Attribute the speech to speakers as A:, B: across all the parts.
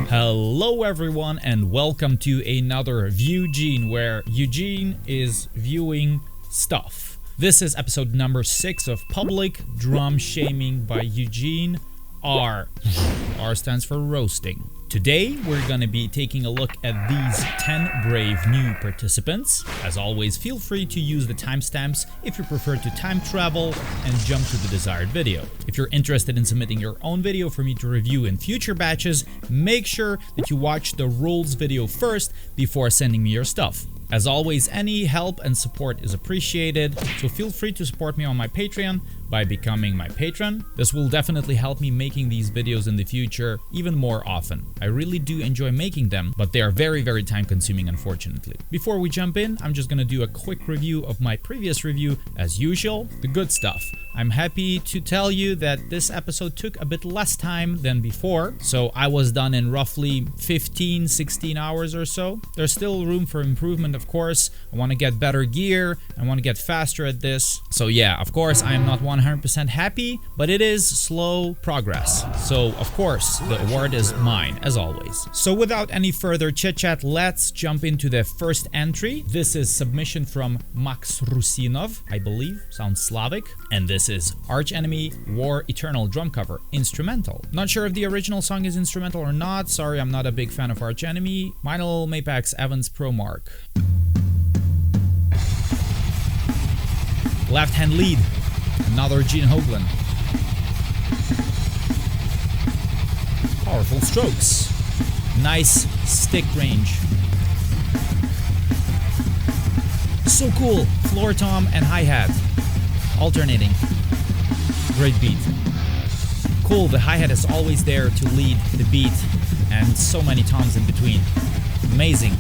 A: Hello everyone and welcome to another Eugene, where Eugene is viewing stuff. This is episode number 6 of Public Drum Shaming by Eugene R. R stands for roasting. Today we're gonna be taking a look at these 10 brave new participants. As always, feel free to use the timestamps if you prefer to time travel and jump to the desired video. If you're interested in submitting your own video for me to review in future batches, make sure that you watch the rules video first before sending me your stuff. As always, any help and support is appreciated, so feel free to support me on my Patreon by becoming my patron. This will definitely help me making these videos in the future even more often. I really do enjoy making them, but they are very time consuming, unfortunately. Before we jump in, I'm just gonna do a quick review of my previous review as usual, the good stuff. I'm happy to tell you that this episode took a bit less time than before, so I was done in roughly 15-16 hours or so. There's still room for improvement, of course. I want to get better gear, I want to get faster at this. So yeah, of course I am not 100% happy, but it is slow progress. So of course the award is mine, as always. So without any further chit chat, let's jump into the first entry. This is submission from Max Roussinov, I believe, sounds Slavic, and this is Arch Enemy War Eternal drum cover, instrumental. Not sure if the original song is instrumental or not, sorry, I'm not a big fan of Arch Enemy. Meinl Mapax Evans Pro Mark. Left hand lead, another Gene Hoglan. Powerful strokes, nice stick range. So cool, floor tom and hi-hat, alternating. Great beat. Cool, the hi-hat is always there to lead the beat and so many toms in between. Amazing.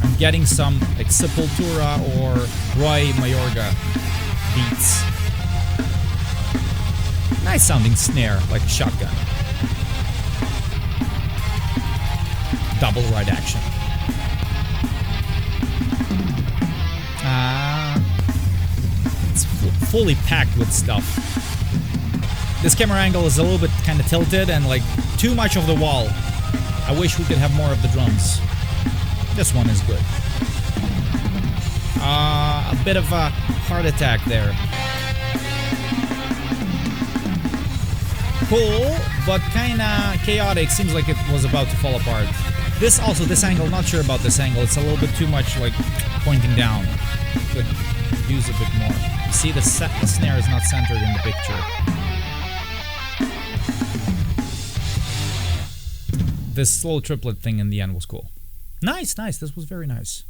A: I'm getting some like Sepultura or Roy Mayorga beats. Nice sounding snare, like a shotgun. Double ride action. It's fully packed with stuff. This camera angle is a little bit kind of tilted and like too much of the wall. I wish we could have more of the drums. This one is good. A bit of a heart attack there. Cool, but kinda chaotic. Seems like it was about to fall apart. This angle, not sure about this angle. It's a little bit too much like pointing down. Could use a bit more. You see the snare is not centered in the picture. This slow triplet thing in the end was cool. Nice, this was very nice.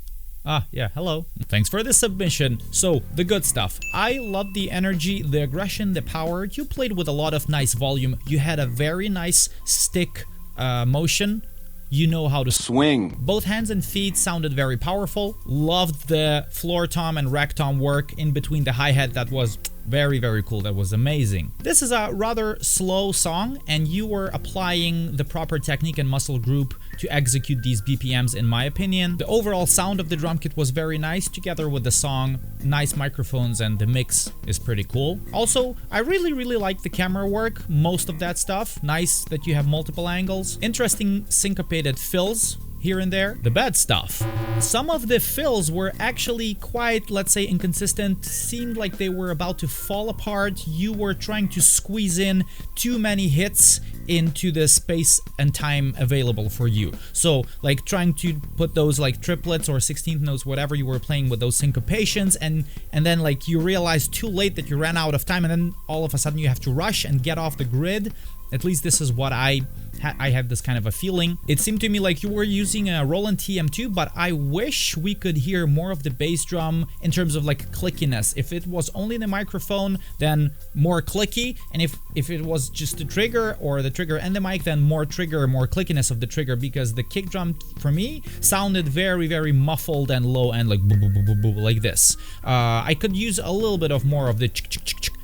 A: Yeah, hello. Thanks for the submission. So, the good stuff. I love the energy, the aggression, the power. You played with a lot of nice volume. You had a very nice stick motion. You know how to swing. Both hands and feet sounded very powerful. Loved the floor tom and rack tom work in between the hi-hat. That was very cool. That was amazing. This is a rather slow song, and you were applying the proper technique and muscle group to execute these BPMs, in my opinion. The overall sound of the drum kit was very nice, together with the song. Nice microphones, and the mix is pretty cool. Also, I really like the camera work, most of that stuff. Nice that you have multiple angles. Interesting syncopated fills here and there. The bad stuff. Some of the fills were actually quite, let's say, inconsistent. Seemed like they were about to fall apart. You were trying to squeeze in too many hits into the space and time available for you. So, like, trying to put those like triplets or 16th notes, whatever you were playing with, those syncopations, and then like you realize too late that you ran out of time, and then all of a sudden you have to rush and get off the grid. At least this is what I had this kind of a feeling. It seemed to me like you were using a Roland TM2, but I wish we could hear more of the bass drum in terms of like clickiness. If it was only the microphone, then more clicky, and if it was just the trigger or the trigger and the mic, then more trigger, more clickiness of the trigger, because the kick drum for me sounded very muffled and low and like boo boo boo boo boo like this. I could use a little bit of more of the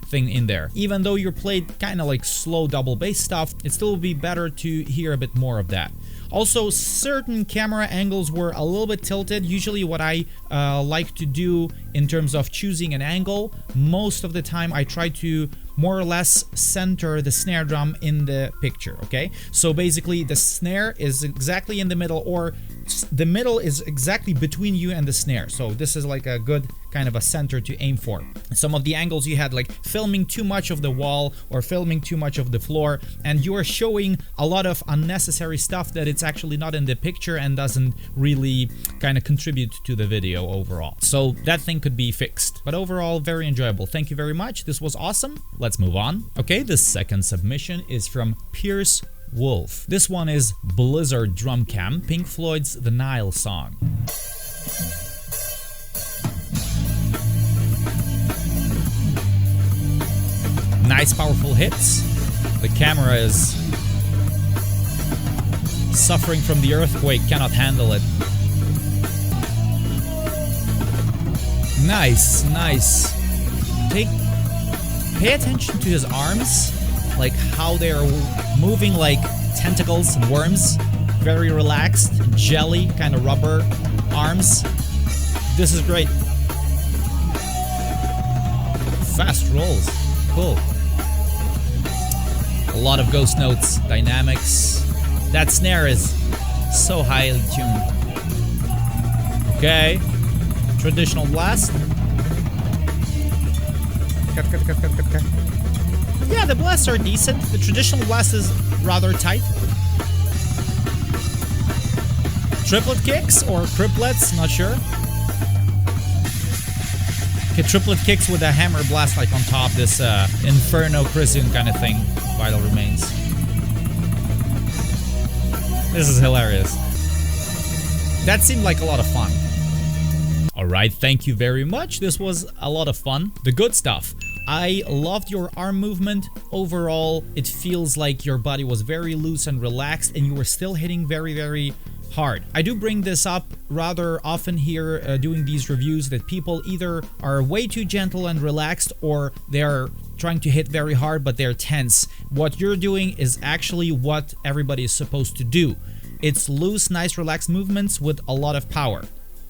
A: thing in there. Even though you played kind of like slow double bass stuff, it still would be better to hear a bit more of that. Also, certain camera angles were a little bit tilted. Usually what I like to do in terms of choosing an angle, most of the time I try to more or less center the snare drum in the picture, okay? So basically the snare is exactly in the middle, or the middle is exactly between you and the snare. So this is like a good kind of a center to aim for. Some of the angles you had, like filming too much of the wall or filming too much of the floor, and you are showing a lot of unnecessary stuff that it's actually not in the picture and doesn't really kind of contribute to the video overall. So that thing could be fixed, but overall very enjoyable. Thank you very much. This was awesome. Let's move on. Okay, the second submission is from Pierce Wolf. This one is Blizzard Drum Cam, Pink Floyd's The Nile song. Nice powerful hits. The camera is suffering from the earthquake, cannot handle it. Nice, nice. Pay attention to his arms, like how they are moving like tentacles and worms. Very relaxed, jelly, kind of rubber arms. This is great. Fast rolls, cool. A lot of ghost notes, dynamics. That snare is so highly tuned. Okay, traditional blast. Cut. Yeah, the blasts are decent. The traditional blast is rather tight. Triplet kicks or triplets, not sure. Okay, triplet kicks with a hammer blast like on top, this Inferno Chrysian kind of thing. Vital Remains. This is hilarious. That seemed like a lot of fun. Alright, thank you very much. This was a lot of fun. The good stuff. I loved your arm movement. Overall, it feels like your body was very loose and relaxed and you were still hitting very, very hard. I do bring this up rather often here doing these reviews, that people either are way too gentle and relaxed or they're trying to hit very hard but they're tense. What you're doing is actually what everybody is supposed to do. It's loose, nice, relaxed movements with a lot of power.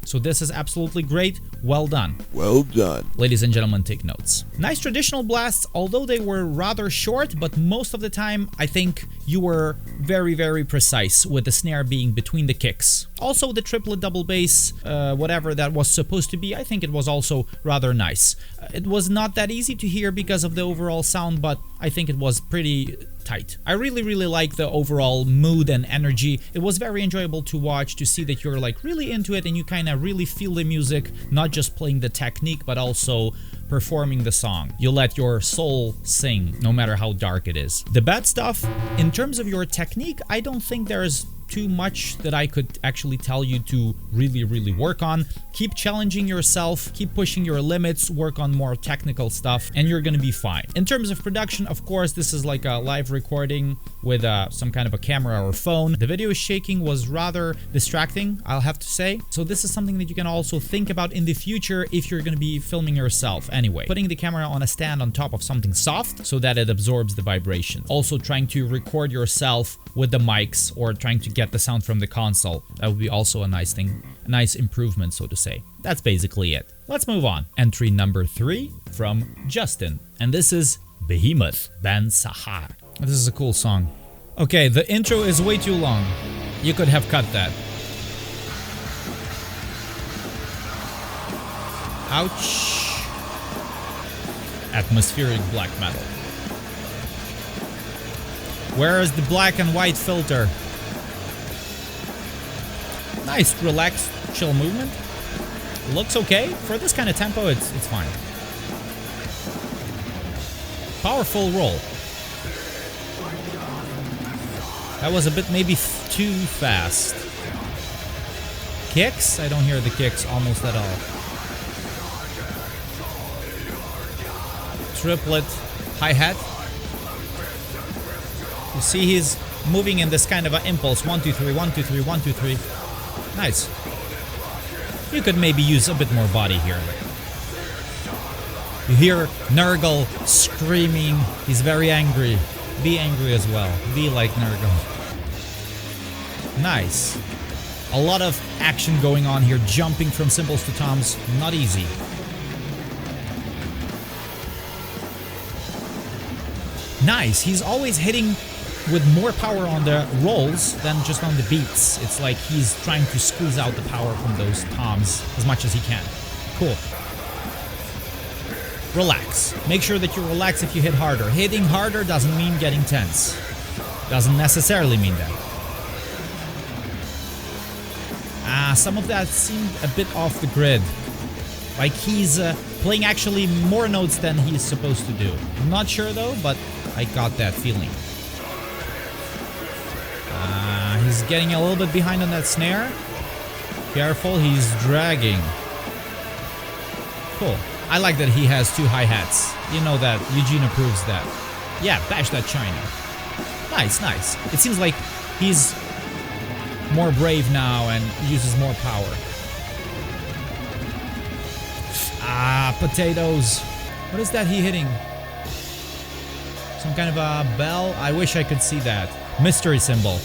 A: So this is absolutely great. Well done.
B: Well done.
A: Ladies and gentlemen, take notes. Nice traditional blasts, although they were rather short, but most of the time I think you were very, very precise with the snare being between the kicks. Also the triplet double bass, whatever that was supposed to be, I think it was also rather nice. It was not that easy to hear because of the overall sound, but I think it was pretty tight. I really like the overall mood and energy. It was very enjoyable to watch, to see that you're like really into it and you kind of really feel the music, not just playing the technique but also performing the song. You let your soul sing no matter how dark it is. The bad stuff, in terms of your technique, I don't think there's too much that I could actually tell you to really work on. Keep challenging yourself, keep pushing your limits, work on more technical stuff, and you're gonna be fine. In terms of production, of course, this is like a live recording with some kind of a camera or phone. The video shaking was rather distracting, I'll have to say. So this is something that you can also think about in the future if you're gonna be filming yourself anyway. Putting the camera on a stand on top of something soft so that it absorbs the vibration. Also trying to record yourself with the mics or trying to get the sound from the console. That would be also a nice thing, a nice improvement, so to say. That's basically it. Let's move on. Entry number 3 from Justin, and this is Behemoth Ben Sahar. This is a cool song. Okay, the intro is way too long. You could have cut that. Ouch. Atmospheric black metal. Where is the black and white filter? Nice, relaxed, chill movement. Looks okay. For this kind of tempo, it's fine. Powerful roll. That was a bit maybe too fast. Kicks? I don't hear the kicks almost at all. Triplet hi-hat. You see he's moving in this kind of an impulse. 1, 2, 3, 1, 2, 3, 1, 2, 3. Nice. You could maybe use a bit more body here. You hear Nurgle screaming. He's very angry. Be angry as well. Be like Nurgle. Nice. A lot of action going on here. Jumping from cymbals to toms. Not easy. Nice. He's always hitting with more power on the rolls than just on the beats. It's like he's trying to squeeze out the power from those toms as much as he can. Cool. Relax. Make sure that you relax if you hit harder. Hitting harder doesn't mean getting tense. Doesn't necessarily mean that. Some of that seemed a bit off the grid. Like he's playing actually more notes than he's supposed to do. I'm not sure though, but I got that feeling. He's getting a little bit behind on that snare. Careful, he's dragging. Cool. I like that he has two hi-hats. You know that. Eugene approves that. Yeah, bash that China. Nice, nice. It seems like he's more brave now and uses more power. Potatoes. What is that he hitting? Some kind of a bell? I wish I could see that. Mystery symbol.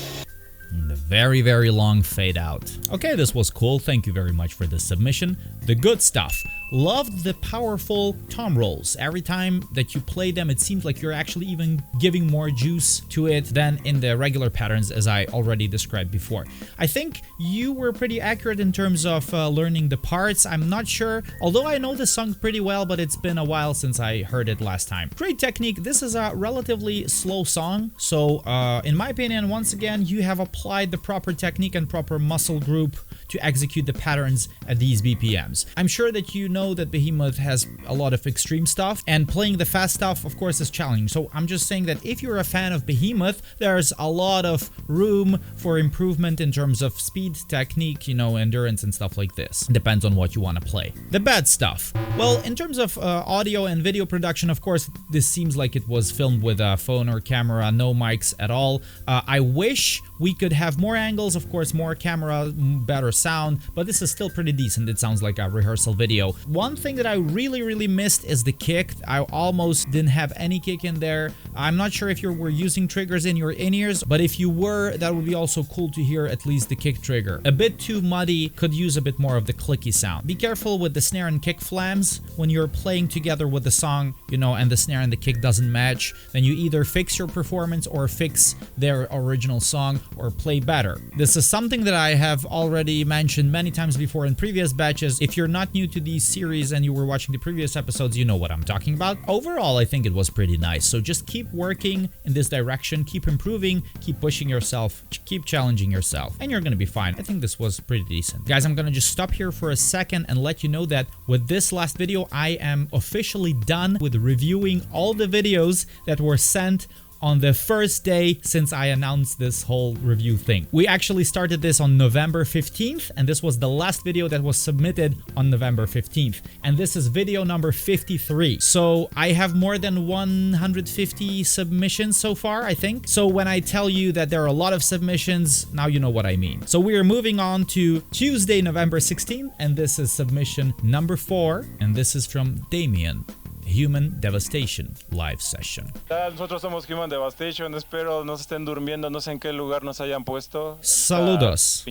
A: The very, very long fade out. Okay, this was cool. Thank you very much for the submission. The good stuff. Loved the powerful tom rolls. Every time that you play them, it seems like you're actually even giving more juice to it than in the regular patterns, as I already described before. I think you were pretty accurate in terms of learning the parts. I'm not sure, although I know the song pretty well, but it's been a while since I heard it last time. Great technique. This is a relatively slow song, so in my opinion, once again, you have applied the proper technique and proper muscle group to execute the patterns at these BPMs. I'm sure that you know that Behemoth has a lot of extreme stuff, and playing the fast stuff, of course, is challenging. So I'm just saying that if you're a fan of Behemoth, there's a lot of room for improvement in terms of speed, technique, you know, endurance and stuff like this. Depends on what you want to play. The bad stuff. Well, in terms of audio and video production, of course, this seems like it was filmed with a phone or camera, no mics at all. I wish we could have more angles, of course, more camera, better sound, but this is still pretty decent. It sounds like a rehearsal video. One thing that I really missed is the kick. I almost didn't have any kick in there. I'm not sure if you were using triggers in your in-ears, but if you were, that would be also cool to hear at least the kick trigger. A bit too muddy, could use a bit more of the clicky sound. Be careful with the snare and kick flams when you're playing together with the song, you know, and the snare and the kick doesn't match. Then you either fix your performance or fix their original song or play better. This is something that I have already mentioned many times before in previous batches. If you're not new to these series and you were watching the previous episodes, you know what I'm talking about. Overall, I think it was pretty nice. So just keep working in this direction, keep improving, keep pushing yourself, keep challenging yourself, and you're gonna be fine. I think this was pretty decent. Guys, I'm gonna just stop here for a second and let you know that with this last video, I am officially done with reviewing all the videos that were sent on the first day since I announced this whole review thing. We actually started this on November 15th, and this was the last video that was submitted on November 15th. And this is video number 53. So I have more than 150 submissions so far, I think. So when I tell you that there are a lot of submissions, now you know what I mean. So we are moving on to Tuesday, November 16th, and this is submission number 4, and this is from Damian. Human Devastation live session.
B: Nosotros somos Human Devastation, espero no se estén durmiendo, no sé en qué lugar nos hayan puesto.
A: Saludos.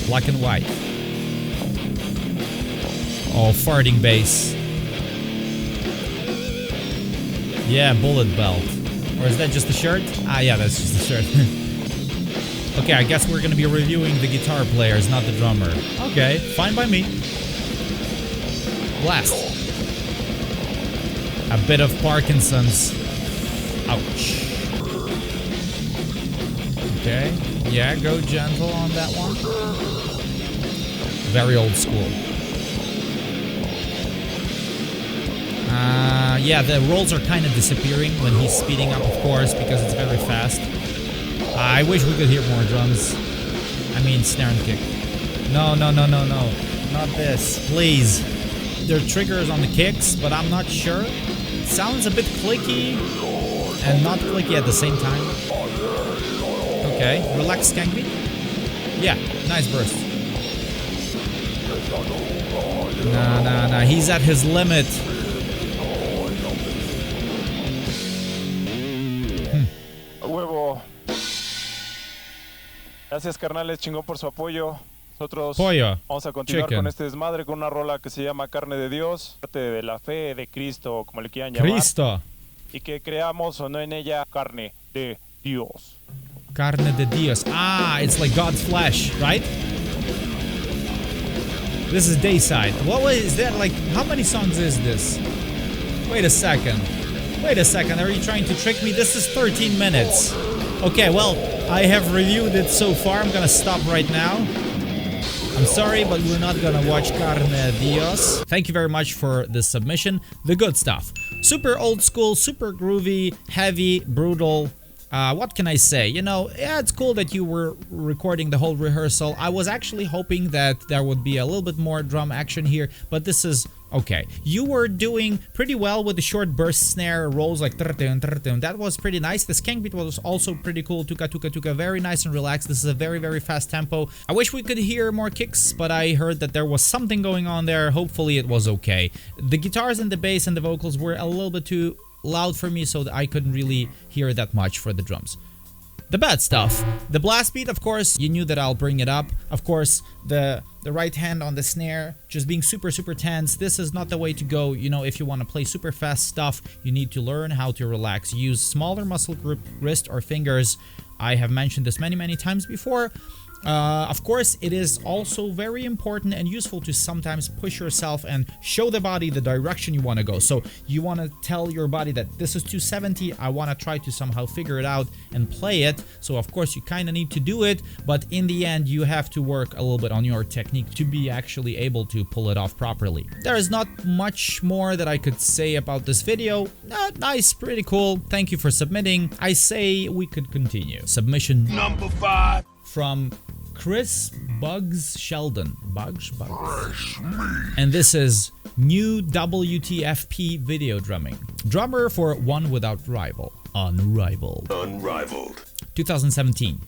A: Black and white. Oh, farting bass. Yeah, bullet belt. Or is that just the shirt? Ah, yeah, that's just the shirt. Okay, I guess we're gonna be reviewing the guitar players, not the drummer. Okay, fine by me. Blast. A bit of Parkinson's. Ouch. Okay, yeah, go gentle on that one. Very old school. Yeah, the rolls are kind of disappearing when he's speeding up, of course, because it's very fast. I wish we could hear more drums. I mean, snare and kick. No. Not this. Please. There are triggers on the kicks, but I'm not sure. It sounds a bit clicky and not clicky at the same time. Okay, relax, Skankbeat. Yeah, nice burst. Nah. He's at his limit.
B: Huevo. Gracias, carnales, chingón por su apoyo. Nosotros
A: Pollo.
B: vamos a continuar
A: Chicken.
B: con este desmadre con una rola que se llama Carne de Dios, parte de la fe de Cristo, como le quieran llamar.
A: Cristo.
B: Y que creamos o no en ella carne de Dios.
A: Carne de Dios. Ah, it's like God's flesh, right? This is Dayside. What is that? Like, how many songs is this? Wait a second. Wait a second. Are you trying to trick me? This is 13 minutes. Okay, well, I have reviewed it so far. I'm gonna stop right now. I'm sorry, but we're not gonna watch Carne de Dios. Thank you very much for this submission. The good stuff. Super old school, super groovy, heavy, brutal. What can I say? You know, yeah, it's cool that you were recording the whole rehearsal. I was actually hoping that there would be a little bit more drum action here, but this is okay. You were doing pretty well with the short burst snare rolls like that was pretty nice. The skank beat was also pretty cool. Tuka tuka tuka, very nice and relaxed. This is a very, very fast tempo. I wish we could hear more kicks, but I heard that there was something going on there. Hopefully it was okay. The guitars and the bass and the vocals were a little bit too loud for me, so that I couldn't really hear that much for the drums. The bad stuff. The blast beat, of course, you knew that I'll bring it up. Of course, the right hand on the snare, just being super, super tense. This is not the way to go. You know, if you want to play super fast stuff, you need to learn how to relax. Use smaller muscle group, wrist or fingers. I have mentioned this many, many times before. Of course, it is also very important and useful to sometimes push yourself and show the body the direction you want to go. So you want to tell your body that this is 270, I want to try to somehow figure it out and play it. So of course you kind of need to do it, but in the end you have to work a little bit on your technique to be actually able to pull it off properly. There is not much more that I could say about this video. Nice, pretty cool. Thank you for submitting. I say we could continue. Submission number 5 from Chris Buggsz Sheldon. Buggsz? And this is new WTFP video drumming. Drummer for One Without Rival. Unrivaled. 2017.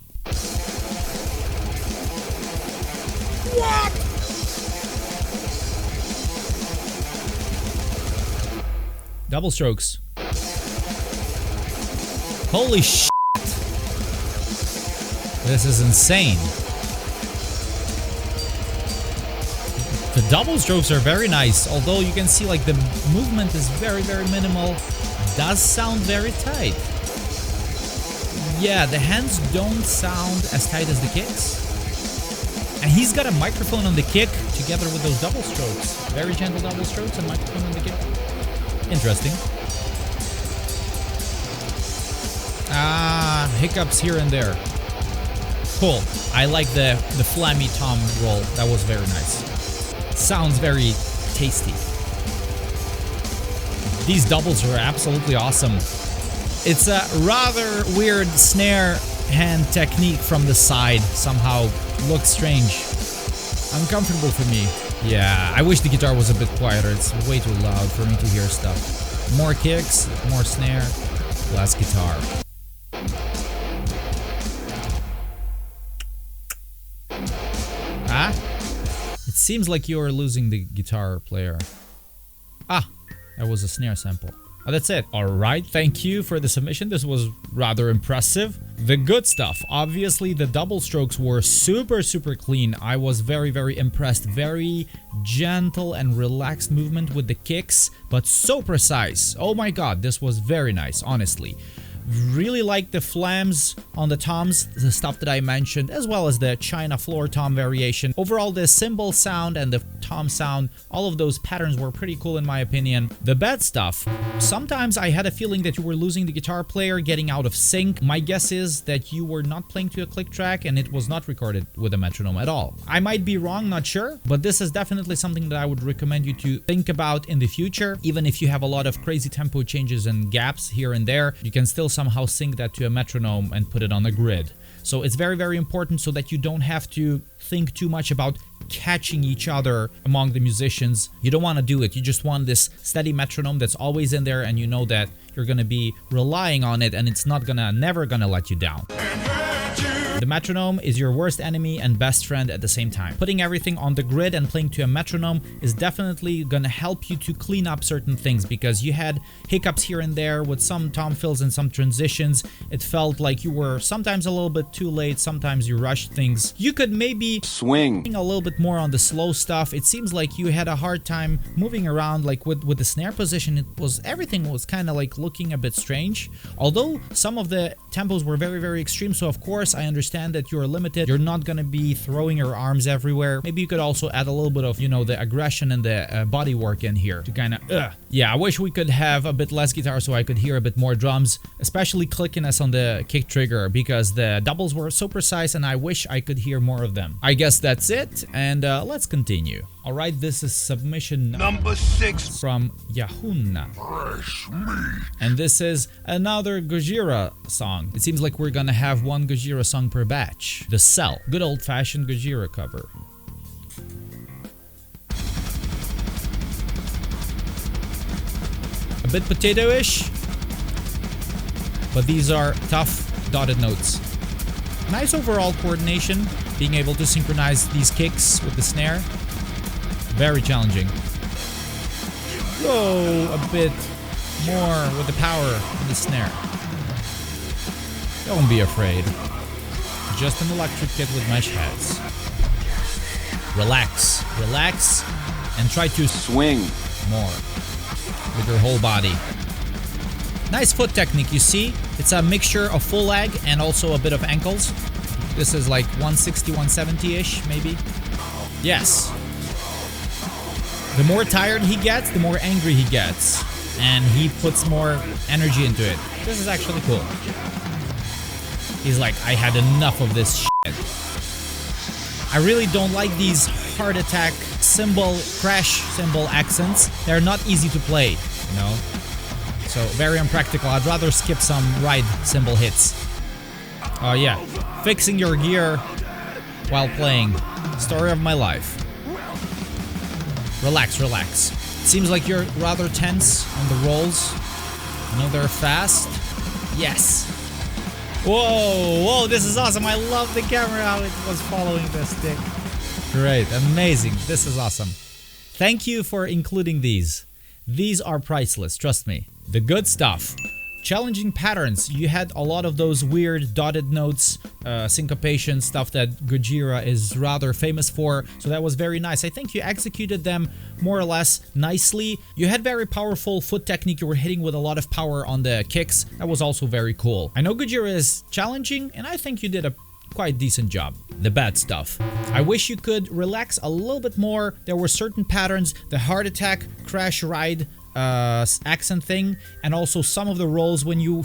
A: What? Double strokes. Holy shit. This is insane. The double strokes are very nice, although you can see like the movement is very, very minimal. Does sound very tight. Yeah, the hands don't sound as tight as the kicks. And he's got a microphone on the kick together with those double strokes. Very gentle double strokes and microphone on the kick. Interesting. Hiccups here and there. Cool. I like the flammy tom roll. That was very nice. Sounds very tasty. These doubles are absolutely awesome. It's a rather weird snare hand technique from the side. Somehow looks strange. Uncomfortable for me. Yeah, I wish the guitar was a bit quieter. It's way too loud for me to hear stuff. More kicks, more snare, less guitar. It seems like you're losing the guitar player. That was a snare sample. That's it. Alright, thank you for the submission. This was rather impressive. The good stuff. Obviously, the double strokes were super, super clean. I was very, very impressed. Very gentle and relaxed movement with the kicks, but so precise. Oh my god, this was very nice, honestly. Really like the flams on the toms, the stuff that I mentioned, as well as the China floor tom variation. Overall, the cymbal sound and the tom sound, all of those patterns were pretty cool in my opinion. The bad stuff. Sometimes I had a feeling that you were losing the guitar player, getting out of sync. My guess is that you were not playing to a click track and it was not recorded with a metronome at all. I might be wrong, not sure, but this is definitely something that I would recommend you to think about in the future. Even if you have a lot of crazy tempo changes and gaps here and there, you can still somehow sync that to a metronome and put it on the grid. So it's very, very important so that you don't have to think too much about catching each other among the musicians. You don't want to do it. You just want this steady metronome that's always in there and you know that you're going to be relying on it and it's not gonna, never gonna let you down. The metronome is your worst enemy and best friend at the same time. Putting everything on the grid and playing to a metronome is definitely gonna help you to clean up certain things, because you had hiccups here and there with some tom fills and some transitions. It felt like you were sometimes a little bit too late, sometimes you rushed things. You could maybe swing a little bit more on the slow stuff. It seems like you had a hard time moving around, like with the snare position. Everything was kind of like looking a bit strange, although some of the tempos were very extreme. So of course I understand that you're limited, you're not gonna be throwing your arms everywhere. Maybe you could also add a little bit of, you know, the aggression and the body work in here to kind of yeah, I wish we could have a bit less guitar so I could hear a bit more drums, especially clickiness on the kick trigger, because the doubles were so precise and I wish I could hear more of them. I guess that's it, and let's continue. Alright, this is submission number 6 from Yahunna. And this is another Gojira song. It seems like we're gonna have one Gojira song per batch. The Cell. Good old-fashioned Gojira cover. A bit potato-ish, but these are tough dotted notes. Nice overall coordination, being able to synchronize these kicks with the snare. Very challenging. Whoa, a bit more with the power in the snare. Don't be afraid. Just an electric kit with mesh heads. Relax, relax, and try to swing more with your whole body. Nice foot technique, you see? It's a mixture of full leg and also a bit of ankles. This is like 160, 170-ish, maybe. Yes. The more tired he gets, the more angry he gets. And he puts more energy into it. This is actually cool. He's like, I had enough of this shit. I really don't like these heart attack cymbal, crash cymbal accents. They're not easy to play, you know? So, very unpractical. I'd rather skip some ride cymbal hits. Oh yeah, fixing your gear while playing. Story of my life. Relax, relax. Seems like you're rather tense on the rolls. I know they're fast. Yes. Whoa, whoa, this is awesome. I love the camera, how it was following the stick. Great, amazing. This is awesome. Thank you for including these. These are priceless, trust me. The good stuff. Challenging patterns. You had a lot of those weird dotted notes, syncopation stuff that Gojira is rather famous for, so that was very nice. I think you executed them more or less nicely. You had very powerful foot technique. You were hitting with a lot of power on the kicks. That was also very cool. I know Gojira is challenging, and I think you did a quite decent job. The bad stuff. I wish you could relax a little bit more. There were certain patterns, the heart attack, crash ride, accent thing, and also some of the rolls when you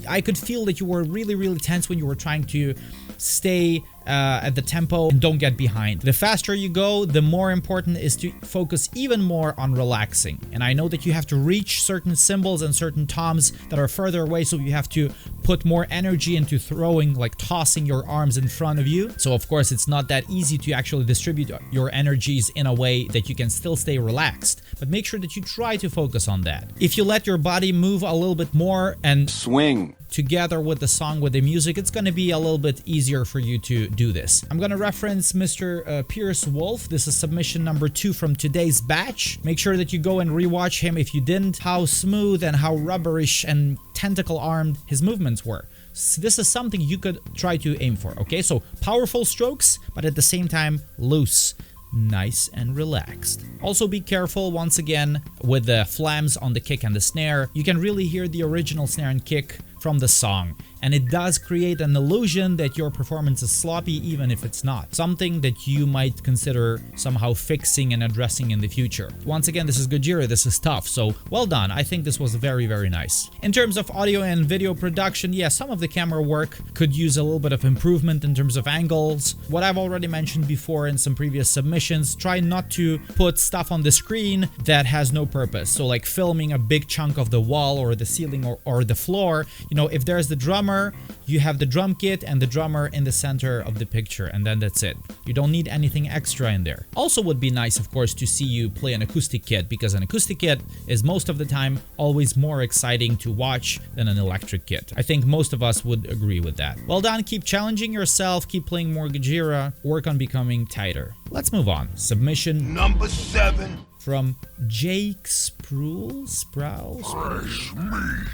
A: I could feel that you were really tense when you were trying to stay at the tempo and don't get behind. The faster you go, the more important is to focus even more on relaxing. And I know that you have to reach certain cymbals and certain toms that are further away, so you have to put more energy into throwing, like tossing your arms in front of you. So of course it's not that easy to actually distribute your energies in a way that you can still stay relaxed. But make sure that you try to focus on that. If you let your body move a little bit more and swing together with the song, with the music, it's going to be a little bit easier for you to do this. I'm going to reference Mr. Pierce Wolf. This is submission number 2 from today's batch. Make sure that you go and rewatch him if you didn't, how smooth and how rubberish and tentacle armed his movements were. So this is something you could try to aim for, okay? So powerful strokes, but at the same time loose. Nice and relaxed. Also be careful once again with the flams on the kick and the snare. You can really hear the original snare and kick from the song, and it does create an illusion that your performance is sloppy even if it's not. Something that you might consider somehow fixing and addressing in the future. Once again, this is Gojira, this is tough, so well done. I think this was very nice. In terms of audio and video production, yeah, some of the camera work could use a little bit of improvement in terms of angles. What I've already mentioned before in some previous submissions, try not to put stuff on the screen that has no purpose. So like filming a big chunk of the wall or the ceiling or the floor, You know, if there's the drummer, you have the drum kit and the drummer in the center of the picture, and then that's it. You don't need anything extra in there. Also would be nice, of course, to see you play an acoustic kit, because an acoustic kit is most of the time always more exciting to watch than an electric kit. I think most of us would agree with that. Well done, keep challenging yourself, keep playing more Gojira, work on becoming tighter. Let's move on. Submission
C: number 7.
A: From Jake Sproule?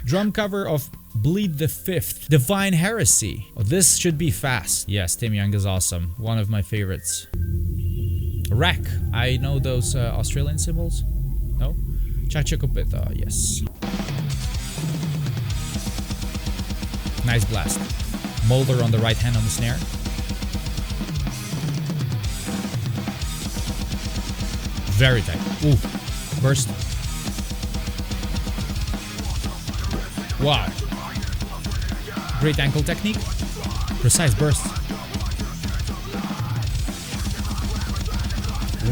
A: Drum cover of Bleed the Fifth, Divine Heresy. Oh, this should be fast. Yes, Tim Young is awesome. One of my favorites. Rack. I know those Australian symbols. No? Chachakopita, yes. Nice blast. Molder on the right hand on the snare. Very tight. Ooh. Burst. Wow. Great ankle technique. Precise burst.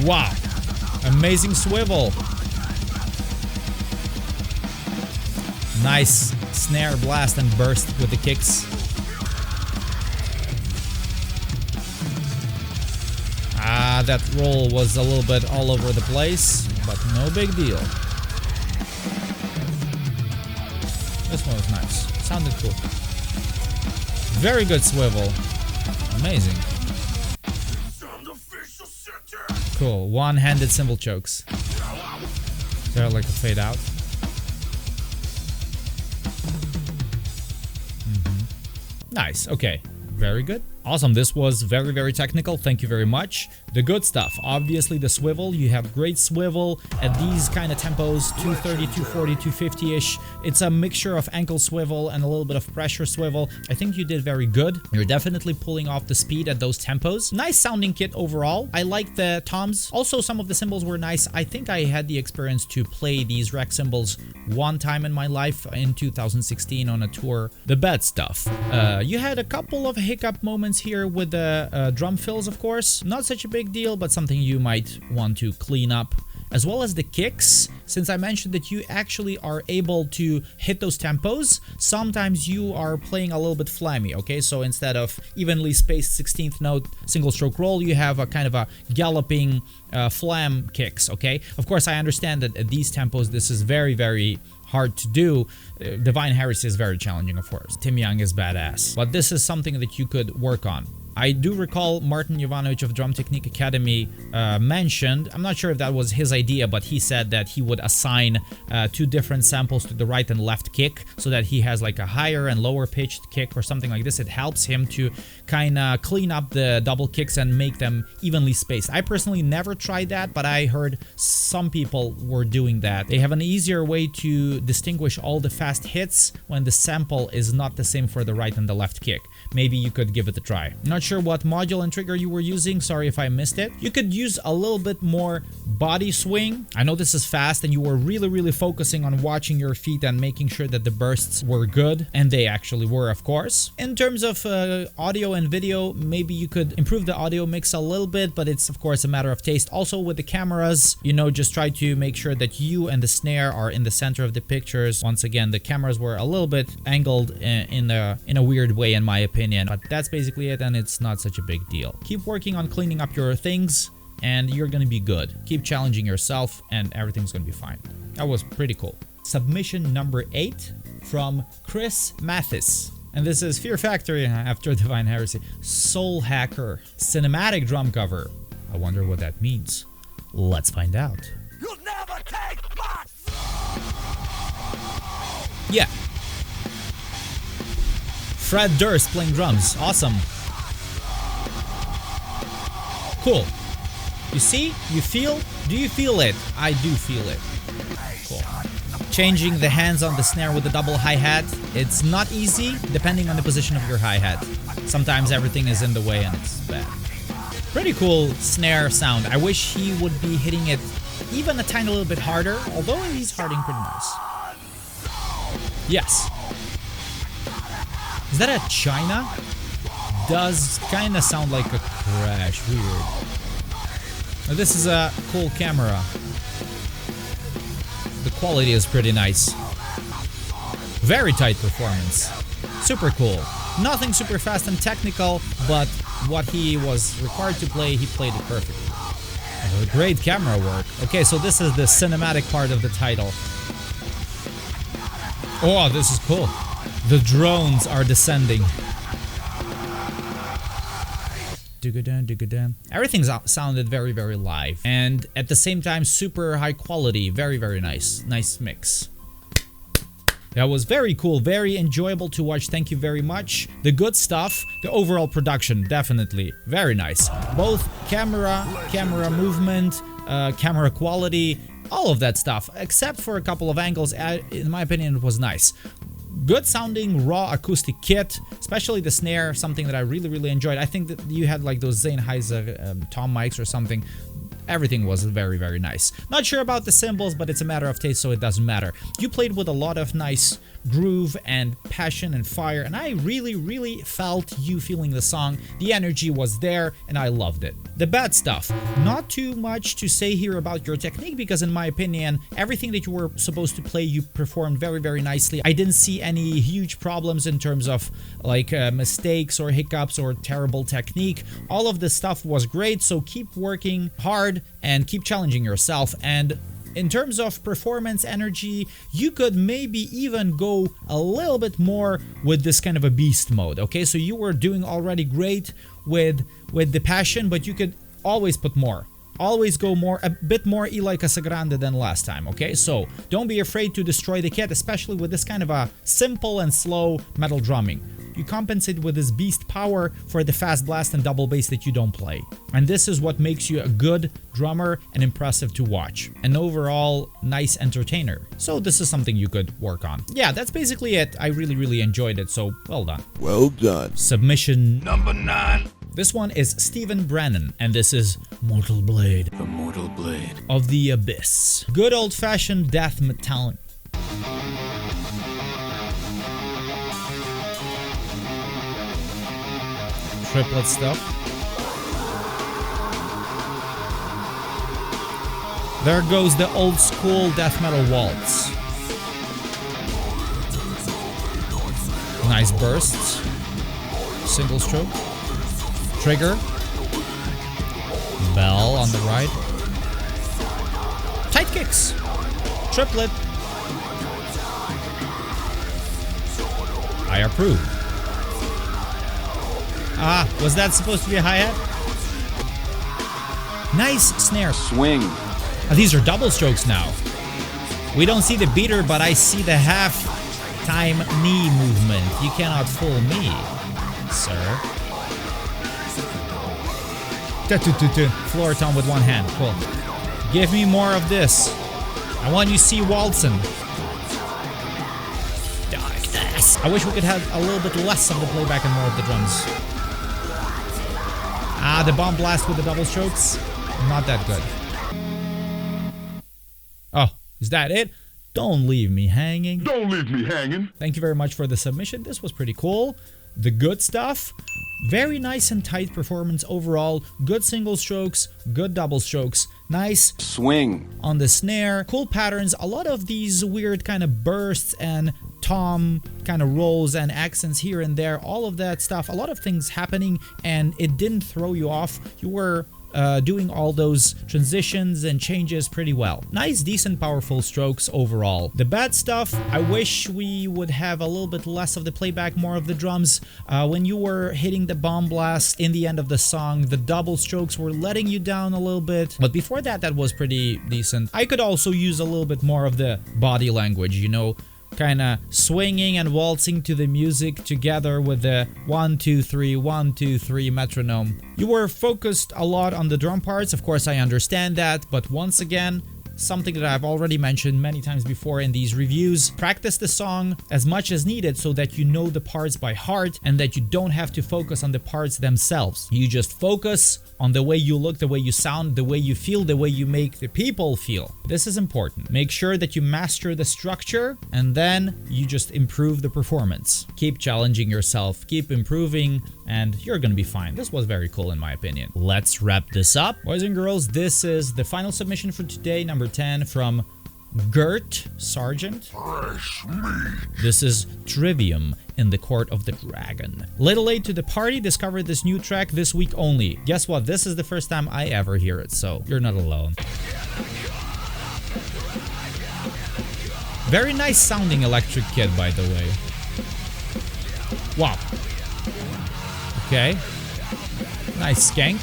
A: Wow. Amazing swivel. Nice snare blast and burst with the kicks. That roll was a little bit all over the place, but no big deal. This one was nice. Sounded cool. Very good swivel. Amazing. Cool. One-handed cymbal chokes. They're like a fade out. Nice. Okay. Very good. Awesome. This was very, very technical. Thank you very much. The good stuff. Obviously, the swivel. You have great swivel at these kind of tempos. 230, 240, 250-ish. It's a mixture of ankle swivel and a little bit of pressure swivel. I think you did very good. You're definitely pulling off the speed at those tempos. Nice sounding kit overall. I like the toms. Also, some of the cymbals were nice. I think I had the experience to play these rack cymbals one time in my life in 2016 on a tour. The bad stuff. You had a couple of hiccup moments here with the drum fills, of course. Not such a big deal, but something you might want to clean up. As well as the kicks, since I mentioned that you actually are able to hit those tempos, sometimes you are playing a little bit flammy, okay? So instead of evenly spaced 16th note single stroke roll, you have a kind of a galloping flam kicks, okay? Of course, I understand that at these tempos, this is very, very hard to do. Divine Heresy is very challenging, of course. Tim Young is badass. But this is something that you could work on. I do recall Martin Jovanovic of Drum Technique Academy mentioned, I'm not sure if that was his idea, but he said that he would assign 2 different samples to the right and left kick so that he has like a higher and lower pitched kick or something like this. It helps him to kind of clean up the double kicks and make them evenly spaced. I personally never tried that, but I heard some people were doing that. They have an easier way to distinguish all the fast hits when the sample is not the same for the right and the left kick. Maybe you could give it a try. Not sure what module and trigger you were using, sorry if I missed it. You could use a little bit more body swing. I know this is fast and you were really focusing on watching your feet and making sure that the bursts were good, and they actually were, of course. In terms of audio and video, maybe you could improve the audio mix a little bit, but it's of course a matter of taste. Also with the cameras, you know, just try to make sure that you and the snare are in the center of the pictures. Once again, the cameras were a little bit angled in a weird way in my opinion, but that's basically it, and it's not such a big deal. Keep working on cleaning up your things and you're gonna be good. Keep challenging yourself and everything's gonna be fine. That was pretty cool. Submission number 8 from Chris Mathis. And this is Fear Factory after Divine Heresy. Soul Hacker. Cinematic drum cover. I wonder what that means. Let's find out.
C: You'll never take my...
A: Yeah. Fred Durst playing drums. Awesome. Cool. You see? You feel? Do you feel it? I do feel it. Cool. Changing the hands on the snare with the double hi-hat. It's not easy depending on the position of your hi-hat. Sometimes everything is in the way and it's bad. Pretty cool snare sound. I wish he would be hitting it even a tiny little bit harder, although he's harding pretty nice. Yes. Is that a China? Does kind of sound like a crash. Weird. Now, this is a cool camera. The quality is pretty nice. Very tight performance. Super cool. Nothing super fast and technical, but what he was required to play, he played it perfectly. Great camera work. Okay, so this is the cinematic part of the title. Oh, this is cool. The drones are descending. Everything sounded very, very live. And at the same time, super high quality. Very, very nice. Nice mix. That was very cool, very enjoyable to watch. Thank you very much. The good stuff, the overall production, definitely very nice. Both camera movement, camera quality, all of that stuff, except for a couple of angles. In my opinion, it was nice. Good sounding raw acoustic kit, especially the snare, something that I really, really enjoyed. I think that you had like those Sennheiser tom mics or something. Everything was very, very nice. Not sure about the cymbals, but it's a matter of taste, so it doesn't matter. You played with a lot of nice groove and passion and fire, and I really, really felt you feeling the song. The energy was there, and I loved it. The bad stuff. Not too much to say here about your technique, because in my opinion, everything that you were supposed to play, you performed very, very nicely. I didn't see any huge problems in terms of like mistakes or hiccups or terrible technique. All of this stuff was great, so keep working hard and keep challenging yourself. And in terms of performance energy, you could maybe even go a little bit more with this kind of a beast mode. Okay, so you were doing already great with the passion, but you could always put more. Always go more, a bit more Eli Casagrande than last time, okay? So don't be afraid to destroy the kit, especially with this kind of a simple and slow metal drumming. You compensate with this beast power for the fast blast and double bass that you don't play. And this is what makes you a good drummer and impressive to watch. An overall nice entertainer. So this is something you could work on. Yeah, that's basically it. I really, really enjoyed it, so well done.
C: Well done.
A: Submission
C: Number 9.
A: This one is Stephen Brannen, and this is Mortal Blade.
C: The Mortal Blade.
A: Of the Abyss. Good old-fashioned death metal. Triplet stuff. There goes the old school death metal waltz. Nice bursts. Single stroke. Trigger. Bell on the right. Tight kicks. Triplet. I approve. Ah, was that supposed to be a hi-hat? Nice snare.
D: Swing.
A: These are double strokes now. We don't see the beater, but I see the half-time knee movement. You cannot fool me, sir. Floor tom with one hand. Cool. Give me more of this. I want you to see waltzing. Darkness. I wish we could have a little bit less of the playback and more of the drums. Ah, the bomb blast with the double strokes. Not that good. Oh, is that it? Don't leave me hanging.
C: Don't leave me hanging.
A: Thank you very much for the submission. This was pretty cool. The good stuff. Very nice and tight performance overall. Good single strokes, good double strokes. Nice
D: swing
A: on the snare. Cool patterns. A lot of these weird kind of bursts and tom kind of rolls and accents here and there. All of that stuff. A lot of things happening, and it didn't throw you off. You were doing all those transitions and changes pretty well. Nice, decent, powerful strokes overall. The bad stuff, I wish we would have a little bit less of the playback, more of the drums. When you were hitting the bomb blast in the end of the song, the double strokes were letting you down a little bit. But before that, that was pretty decent. I could also use a little bit more of the body language, you know, kind of swinging and waltzing to the music together with the 1 2 3 1 2 3 metronome. You were focused a lot on the drum parts, of course I understand that, but once again, something that I've already mentioned many times before in these reviews. Practice the song as much as needed so that you know the parts by heart and that you don't have to focus on the parts themselves. You just focus on the way you look, the way you sound, the way you feel, the way you make the people feel. This is important. Make sure that you master the structure and then you just improve the performance. Keep challenging yourself, keep improving, and you're gonna be fine. This was very cool in my opinion. Let's wrap this up. Boys and girls, this is the final submission for today, number 10 from Gert Sergeant. This is Trivium in the Court of the Dragon. Little late to the party, discovered this new track this week only. Guess what? This is the first time I ever hear it, so you're not alone. Very nice sounding electric kid, by the way. Wow. Okay. Nice skank.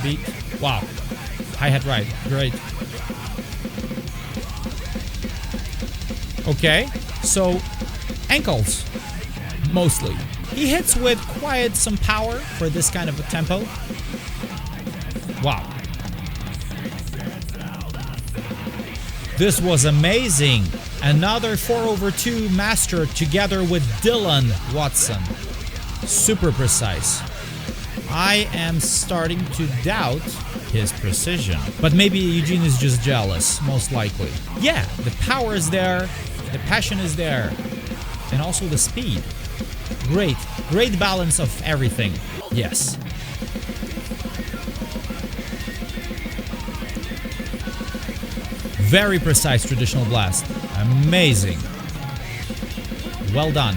A: Beat. Wow. Hi-hat right. Great. Okay. So, ankles. Mostly. He hits with quite some power for this kind of a tempo. Wow. This was amazing. Another 4/2 master together with Dylan Watson. Super precise. I am starting to doubt his precision. But maybe Eugene is just jealous, most likely. Yeah, the power is there, the passion is there, and also the speed. Great balance of everything. Yes. Very precise traditional blast. Amazing. Well done.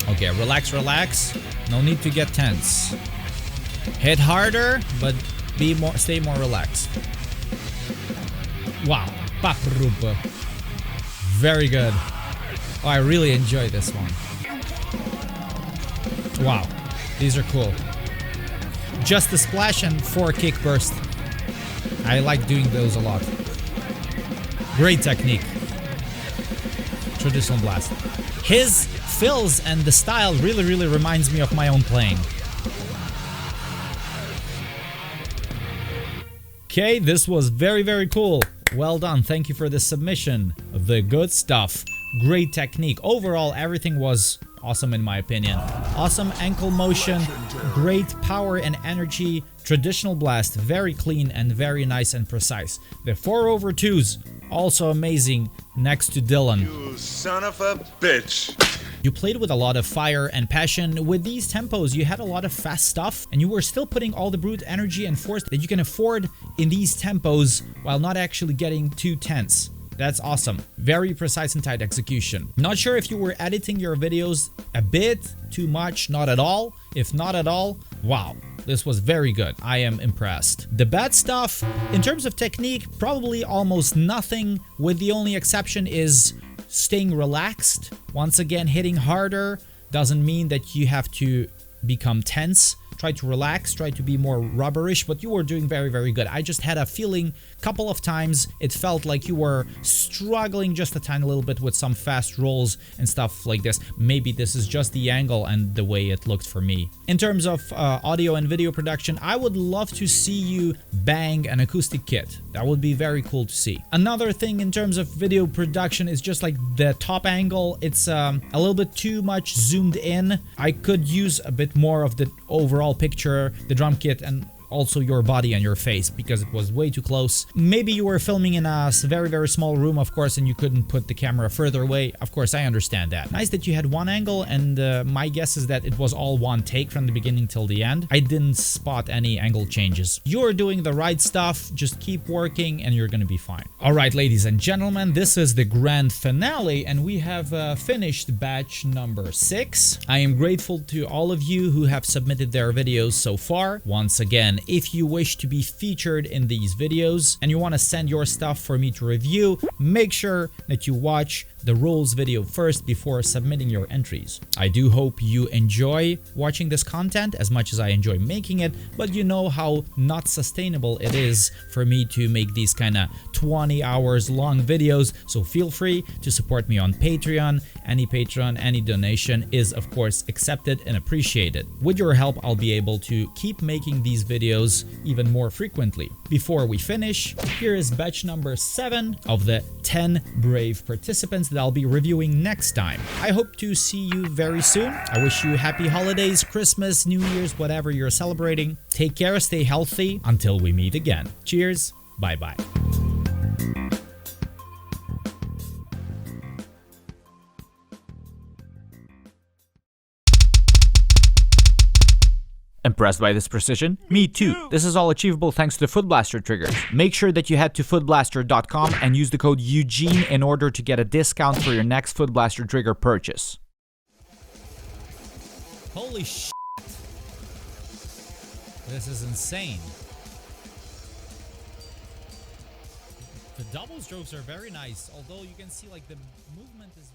A: Okay, relax. No need to get tense. Hit harder, but stay more relaxed. Wow. Paparupa. Very good. Oh, I really enjoy this one. Wow. These are cool. Just the splash and 4 kick burst. I like doing those a lot. Great technique. Traditional blast. His fills and the style really reminds me of my own playing. Okay, this was very cool. Well done. Thank you for the submission. The good stuff. Great technique. Overall, everything was awesome in my opinion. Awesome ankle motion, great power and energy, traditional blast, very clean and very nice and precise. The 4/2s, also amazing next to Dylan.
C: You son of a bitch.
A: You played with a lot of fire and passion. With these tempos, you had a lot of fast stuff, and you were still putting all the brute energy and force that you can afford in these tempos while not actually getting too tense. That's awesome. Very precise and tight execution. Not sure if you were editing your videos a bit too much, not at all. If not at all, wow. This was very good. I am impressed. The bad stuff, in terms of technique, probably almost nothing, with the only exception is staying relaxed. Once again, hitting harder doesn't mean that you have to become tense. Try to relax, try to be more rubberish, but you were doing very good. I just had a feeling couple of times it felt like you were struggling just a tiny little bit with some fast rolls and stuff like this. Maybe this is just the angle and the way it looked for me. In terms of audio and video production, I would love to see you bang an acoustic kit. That would be very cool to see. Another thing in terms of video production is just like the top angle. It's a little bit too much zoomed in. I could use a bit more of the overall picture, the drum kit, and also your body and your face, because it was way too close. Maybe you were filming in a very small room, of course, and you couldn't put the camera further away. Of course, I understand that. Nice that you had one angle, and my guess is that it was all one take from the beginning till the end. I didn't spot any angle changes. You're doing the right stuff. Just keep working and you're gonna be fine. All right, ladies and gentlemen, this is the grand finale, and we have finished batch number 6. I am grateful to all of you who have submitted their videos so far. Once again, if you wish to be featured in these videos and you want to send your stuff for me to review, make sure that you watch the rules video first before submitting your entries. I do hope you enjoy watching this content as much as I enjoy making it, but you know how not sustainable it is for me to make these kind of 20 hours long videos, so feel free to support me on Patreon. Any Patreon, any donation is of course accepted and appreciated. With your help, I'll be able to keep making these videos even more frequently. Before we finish, here is batch number 7 of the 10 brave participants that I'll be reviewing next time. I hope to see you very soon. I wish you happy holidays, Christmas, New Year's, whatever you're celebrating. Take care, stay healthy. Until we meet again. Cheers. Bye-bye. Impressed by this precision? Me too. This is all achievable thanks to the Foot Blaster triggers. Make sure that you head to footblaster.com and use the code Eugene in order to get a discount for your next Foot Blaster trigger purchase. Holy shit. This is insane. The double strokes are very nice, although you can see like the movement is